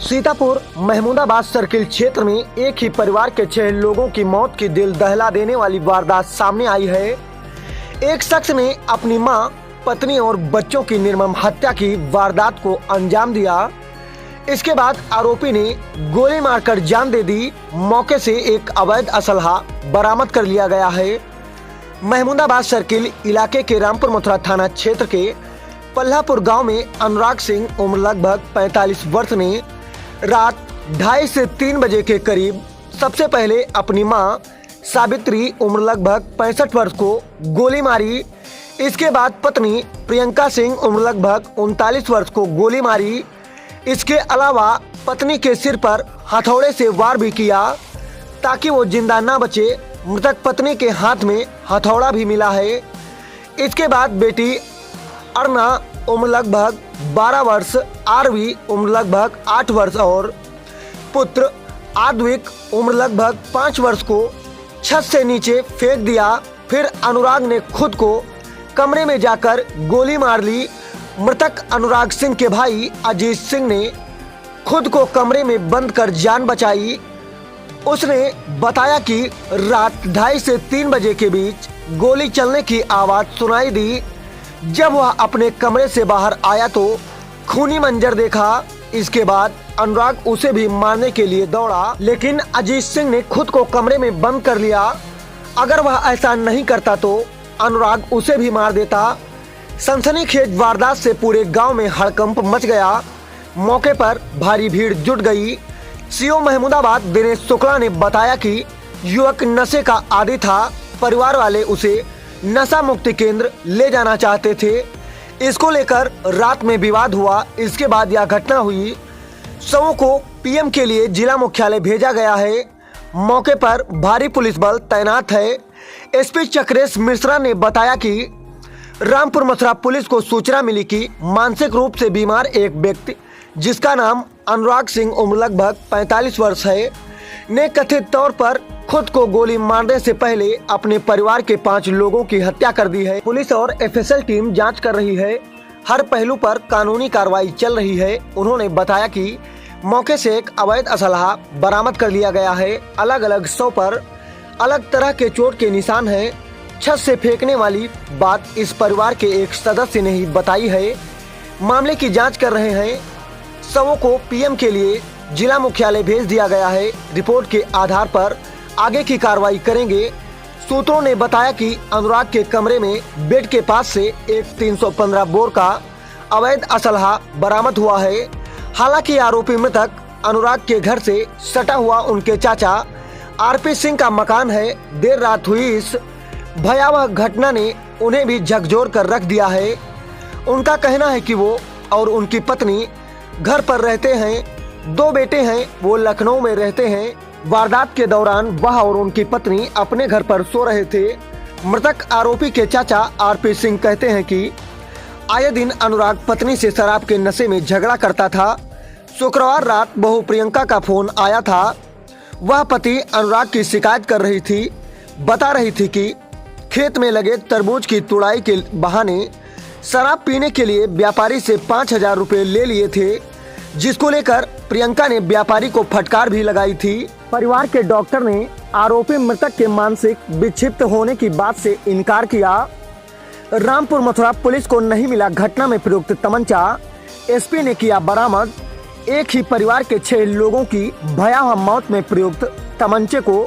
Sitapur Mahmudabad circle क्षेत्र में एक ही परिवार के 6 लोगों की मौत की दिल दहला देने वाली वारदात सामने आई है। एक शख्स ने अपनी मां, पत्नी और बच्चों की निर्मम हत्या की वारदात को अंजाम दिया। इसके बाद आरोपी ने गोली मारकर जान दे दी। मौके से एक अवैध असलहा बरामद कर लिया गया है। महमूदाबाद सर्किल इलाके के रामपुर मथुरा थाना क्षेत्र के पल्लापुर गांव में अनुराग सिंह उम्र लगभग 45 वर्ष ने रात 2:30 से 3 बजे के करीब सबसे पहले अपनी मां सावित्री उम्र लगभग 65 वर्ष को गोली मारी। इसके बाद पत्नी प्रियंका सिंह उम्र लगभग 39 वर्ष को गोली मारी। इसके अलावा पत्नी के सिर पर हथौड़े से वार भी किया ताकि वो जिंदा ना बचे। मृतक पत्नी के हाथ में हथौड़ा भी मिला है। इसके बाद बेटी अर्ना उम्र लगभग 12 वर्ष, आरवी उम्र लगभग 8 वर्ष और पुत्र आद्विक उम्र लगभग 5 वर्ष को छत से नीचे फेंक दिया। फिर अनुराग ने खुद को कमरे में जाकर गोली मार ली। मृतक अनुराग सिंह के भाई अजीत सिंह ने खुद को कमरे में बंद कर जान बचाई। उसने बताया कि रात 2:30 से 3 बजे के बीच गोली चलने की आवाज सुनाई दी। जब वह अपने कमरे से बाहर आया तो खूनी मंजर देखा। इसके बाद अनुराग उसे भी मारने के लिए दौड़ा, लेकिन अजीत सिंह ने खुद को कमरे में बंद कर लिया। अगर वह ऐसा नहीं करता तो अनुराग उसे भी मार देता। सनसनीखेज वारदात से पूरे गांव में हड़कंप मच गया। मौके पर भारी भीड़ जुट गई। सीओ महमूदाबाद दिनेश शुक्ला ने बताया कि युवक नशे का आदी था। परिवार वाले उसे नशा मुक्ति केंद्र ले जाना चाहते थे। इसको लेकर रात में विवाद हुआ। इसके बाद यह घटना हुई। शवों को पीएम के लिए जिला मुख्यालय भेजा गया है। मौके पर भारी पुलिस बल तैनात है। एसपी चक्रेश मिश्रा ने बताया कि रामपुर मथुरा पुलिस को सूचना मिली कि मानसिक रूप से बीमार एक व्यक्ति जिसका नाम अनुराग सिंह उम्र लगभग 45 वर्ष है ने कथित तौर पर खुद को गोली मारने से पहले अपने परिवार के 5 लोगों की हत्या कर दी है। पुलिस और एफएसएल टीम जांच कर रही है। हर पहलू पर कानूनी कार्रवाई चल रही है। उन्होंने बताया कि मौके से एक अवैध असलहा बरामद कर लिया गया है। अलग अलग शव पर अलग तरह के चोट के निशान हैं। छत से फेंकने वाली बात इस परिवार के एक सदस्य ने ही बताई है। मामले की जाँच कर रहे हैं। शवों को पीएम के लिए जिला मुख्यालय भेज दिया गया है। रिपोर्ट के आधार पर आगे की कार्रवाई करेंगे। सूत्रों ने बताया कि अनुराग के कमरे में बेड के पास से एक 315 बोर का अवैध असलहा बरामद हुआ है। हालांकि आरोपी मृतक अनुराग के घर से सटा हुआ उनके चाचा आरपी सिंह का मकान है। देर रात हुई इस भयावह घटना ने उन्हें भी झकझोर कर रख दिया है। उनका कहना है कि वो और उनकी पत्नी घर पर रहते हैं। 2 बेटे हैं, वो लखनऊ में रहते हैं। वारदात के दौरान वह और उनकी पत्नी अपने घर पर सो रहे थे। मृतक आरोपी के चाचा आरपी सिंह कहते हैं कि आए दिन अनुराग पत्नी से शराब के नशे में झगड़ा करता था। शुक्रवार रात बहू प्रियंका का फोन आया था। वह पति अनुराग की शिकायत कर रही थी। बता रही थी कि खेत में लगे तरबूज की तुड़ाई के बहाने शराब पीने के लिए व्यापारी से 5,000 रुपए ले लिए थे, जिसको लेकर प्रियंका ने व्यापारी को फटकार भी लगाई थी। परिवार के डॉक्टर ने आरोपी मृतक के मानसिक विक्षिप्त होने की बात से इनकार किया। रामपुर मथुरा पुलिस को नहीं मिला घटना में प्रयुक्त तमंचा। एसपी ने किया बरामद। एक ही परिवार के 6 लोगों की भयावह मौत में प्रयुक्त तमंचे को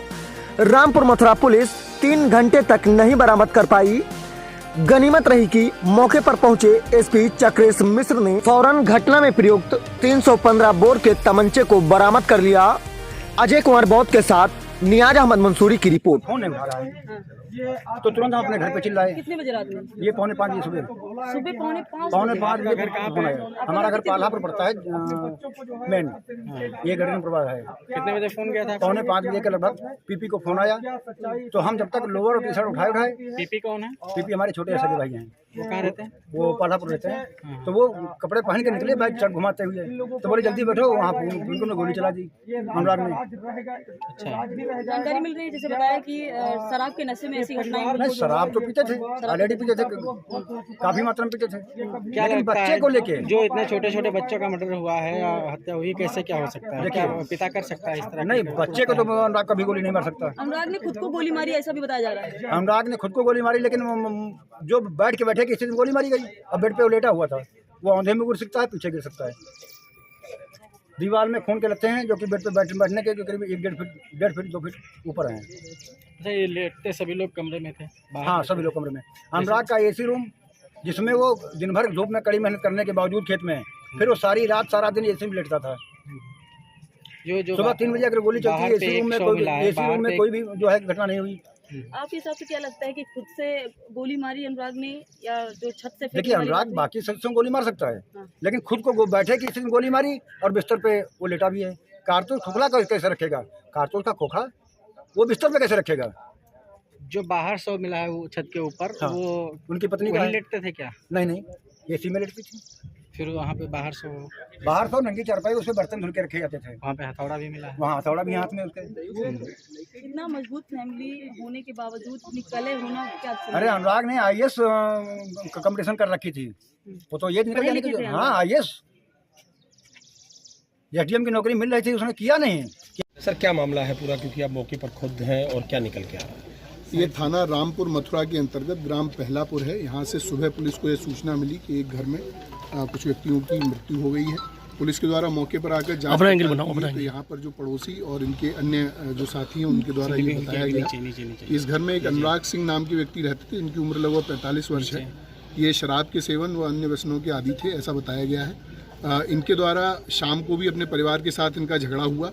रामपुर मथुरा पुलिस 3 घंटे तक नहीं बरामद कर पाई। गनीमत रही कि मौके पर पहुंचे एसपी चक्रेश मिश्र ने फौरन घटना में प्रयुक्त 315 बोर के तमंचे को बरामद कर लिया। अजय कुमार बौद्ध के साथ नियाज अहमद मंसूरी की रिपोर्ट। फोन नहीं उठा रहा है तो तुरंत हम अपने घर पे चिल्लाए। कितने बजे रात में? ये 4:45 बजे सुबह सुबह 4:45 4:45 बजे फोन आया। हमारा घर पाल्हापुर पड़ता है मेन, ये गढ़ी प्रभाग है। कितने बजे फोन किया था? 4:45 बजे के लगभग पीपी को फोन आया। तो हम जब तक लोअर और टी शर्ट उठाए पीपी कौन है? पीपी हमारे छोटे सगे भाई हैं। वो कहाँ रहते हैं? वो पालापुर रहते हैं। तो वो कपड़े पहन के निकले बाइक चढ़ घुमाते हुए, तो बोले जल्दी बैठो, वहाँ उनको गोली चला दी अनुराग में। अच्छा, जानकारी मिल रही है जैसे बताया कि शराब के नशे में ऐसी घटनाएं नहीं, शराब तो पीते थे, ऑलरेडी पीते थे, काफी मात्रा में पीते थे। क्या लेकिन लगता बच्चे है को लेके जो इतने छोटे छोटे बच्चों का मर्डर हुआ है या हत्या हुई, कैसे क्या हो सकता है? क्या पिता कर सकता है इस तरह? नहीं, बच्चे को तो अनुराग कभी गोली नहीं मार सकता। अनुराग ने खुद को गोली मारी ऐसा भी बताया जा रहा है। अनुराग ने खुद को गोली मारी, लेकिन जो बैठ के बैठे किसी ने गोली मारी गई। अब बेड पे वो लेटा हुआ था, वो औंधे में गिर सकता है, पीछे गिर सकता है। दीवार में खून के लत्ते हैं जो कि बेड पे बैठने के करीब 1-1.5 फीट 2 फीट ऊपर हैं। अच्छा, ये लेटते सभी लोग कमरे में थे? हाँ, सभी लोग कमरे में। अनुराग का एसी रूम, जिसमें वो दिन भर धूप में कड़ी मेहनत करने के बावजूद खेत में, फिर वो सारी रात सारा दिन एसी में लेटता था। जो सुबह 3 बजे अगर गोली चलती है एसी रूम में, कोई भी जो है घटना नहीं हुई। आपके हिसाब से क्या लगता है कि खुद से गोली मारी अनुराग ने या जो छत से देखिए, अनुराग बाकी सदस्यों को गोली मार सकता है, हाँ। लेकिन खुद को बैठे किसी ने गोली मारी और बिस्तर पे वो लेटा भी है। कारतूस खोखला कैसे रखेगा? कारतूस का खोखला वो बिस्तर पे कैसे रखेगा? जो बाहर शव मिला है वो छत के ऊपर, हाँ। वो उनकी पत्नी का वहीं है। लेटते थे क्या? नहीं, एसी में लेटती थी। फिर वहाँ पे बाहर शव, बाहर तो नंगी चारपाई, उसमें बर्तन धुल के रखे जाते थे। वहाँ पे हथौड़ा भी मिला है। वहाँ हथौड़ा भी हाथ में उसके। इतना मजबूत फैमिली होने के बावजूद इतनी कले होना क्या? अरे, अनुराग ने IAS कंपटीशन कर रखी थी, वो तो ये निकल जाने के। हाँ, IAS SDM की नौकरी मिल रही थी, उसने किया नहीं। सर, क्या मामला है पूरा, क्योंकि आप मौके पर खुद हैं, और क्या निकल के आ रहा है? ये थाना रामपुर मथुरा के अंतर्गत ग्राम पहलापुर है। यहाँ से सुबह पुलिस को ये सूचना मिली कि एक घर में कुछ व्यक्तियों की मृत्यु हो गई है। पुलिस के द्वारा मौके पर आकर जांच तो यहाँ पर जो पड़ोसी और इनके अन्य जो साथी हैं उनके द्वारा ये बताया गया। इस घर में एक अनुराग सिंह नाम के व्यक्ति रहते थे, इनकी उम्र लगभग 45 वर्ष है। ये शराब के सेवन व अन्य व्यसनों के आदी थे, ऐसा बताया गया है। इनके द्वारा शाम को भी अपने परिवार के साथ इनका झगड़ा हुआ,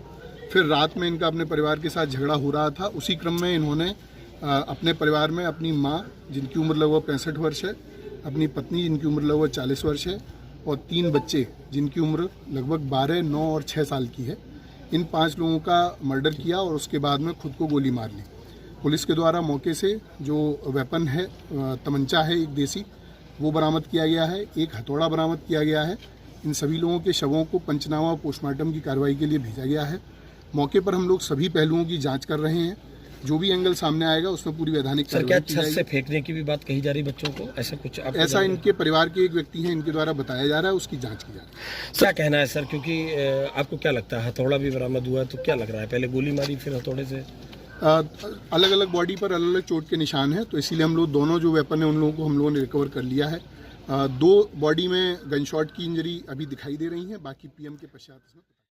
फिर रात में इनका अपने परिवार के साथ झगड़ा हो रहा था। उसी क्रम में इन्होंने अपने परिवार में अपनी माँ, जिनकी उम्र लगभग 65 वर्ष है, अपनी पत्नी, जिनकी उम्र लगभग 40 वर्ष है, और 3 बच्चे, जिनकी उम्र लगभग 12, 9 और 6 साल की है, इन 5 लोगों का मर्डर किया और उसके बाद में खुद को गोली मार ली। पुलिस के द्वारा मौके से जो वेपन है, तमंचा है एक देसी, वो बरामद किया गया है। एक हथौड़ा बरामद किया गया है। इन सभी लोगों के शवों को पंचनामा पोस्टमार्टम की कार्रवाई के लिए भेजा गया है। मौके पर हम लोग सभी पहलुओं की जाँच कर रहे हैं। जो भी एंगल सामने आएगा उसमें पूरी वैधानिक कार्रवाई की जाएगी। छत से फेंकने की भी बात कही जा रही बच्चों को, ऐसा कुछ? ऐसा इनके परिवार के एक व्यक्ति हैं, इनके द्वारा बताया जा रहा है, उसकी जांच की जा रही है। क्या कहना है सर, क्योंकि आपको क्या लगता है, हथौड़ा भी बरामद हुआ है, तो क्या लग रहा है, पहले गोली मारी फिर हथौड़े से? अलग अलग बॉडी पर अलग अलग चोट के निशान हैं, तो इसीलिए हम लोग दोनों जो वेपन है उन लोगों को हम लोगों ने रिकवर कर लिया है। 2 बॉडी में गन शॉट की इंजरी अभी दिखाई दे रही है, बाकी PM के पश्चात